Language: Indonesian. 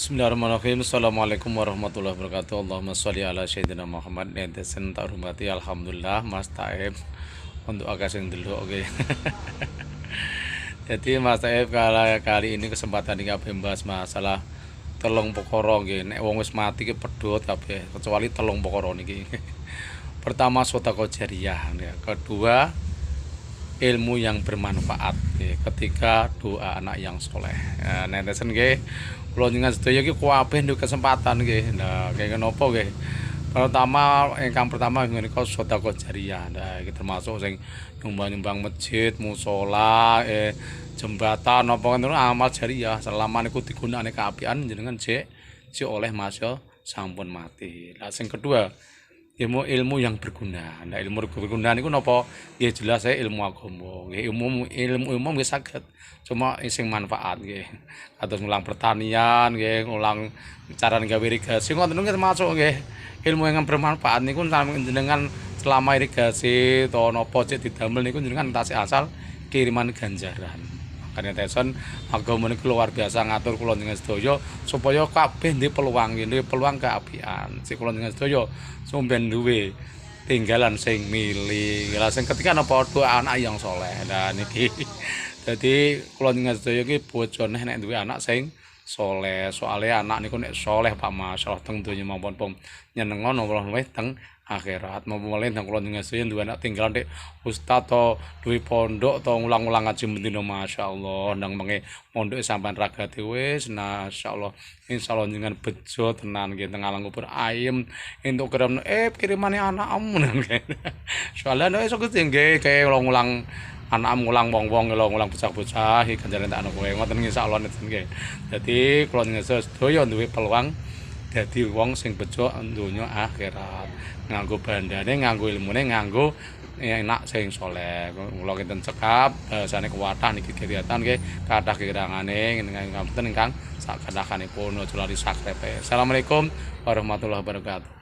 Bismillahirrahmanirrahim. Assalamualaikum warahmatullahi wabarakatuh. Allahumma sholli ala sayyidina Muhammad. Nenten tak hormati alhamdulillah Mas Taib untuk agak sing delok oke. Jadi Mas Taib kali ini kesempatan iki membahas masalah telung perkara nggih. Nek wong wis mati ki pedhot kabeh kecuali telung perkara niki. Pertama sedekah jariyah, kedua ilmu yang bermanfaat, ketiga doa anak yang soleh. Nenten nggih kula njenengan sedaya iki kuwabeh nduk kesempatan nggih. Nah, kaya napa nggih. Pertama ingkang pertama menika sedekah jariyah. Nah, iki termasuk sing nyumbang-nyumbang masjid, musala, jembatan napa ngono amal jariyah. Selama niku digunakake kaapian jenengan jek oleh masya sampun mati. Lah sing kedua ilmu yang berguna. Nah, ilmu berguna niku napa? Ya jelas ilmu agama. Nggih, ilmu umum nggih saged. Cuma sing manfaat nggih. Kados ngulang pertanian nggih, ngulang cara gawe irigasi ngoten niku termasuk nggih. Ilmu yang bermanfaat niku jenengan selama irigasi to napa cek didamel niku jenengan tasih asal kiriman ganjaran. Makanya teson agama niku luar biasa ngatur kula njenengan sedaya supaya kabeh ndek peluang keapian. Sik kula njenengan sedaya sampeyan duwe tinggalan sing milih. Lah sing ketiga napa doa anak yang soleh. Nah niki dadi kula njenengan sedaya iki bojone nek duwe anak sing soleh. Soalnya anak niku nek soleh Pak masyaallah teng donya maupun nyenengon Allah luwih teng akhirat. Maupun teng kula njenengan sedaya duwe anak tinggalan nek ustaz to duwe pondok to ngulang-ulang ngaji bendina masyaallah nang menge mondoke sampean ragate wis masyaallah. Insyaallah njenengan bejo tenan nggih teng alang kubur ayem entuk kirimane anakmu nggih. Soalnya nek iso nggih kaya ngulang anak ngulang wong-wong ngulang bocah-bocah iki ganjaran tak ana kowe ngoten insyaallah nggih. Dadi kula njenengan sedaya duwe peluang dadi wong sing bejo donya akhirat. Nganggo bandane, nganggo ilmune, nganggo enak sing saleh. Kula kinten cekap bahasane kuwatah niki kegiatan nggih kathah kirangane ngapunten ingkang sak kadhakanipun aja lali subscribe. Assalamualaikum warahmatullahi wabarakatuh.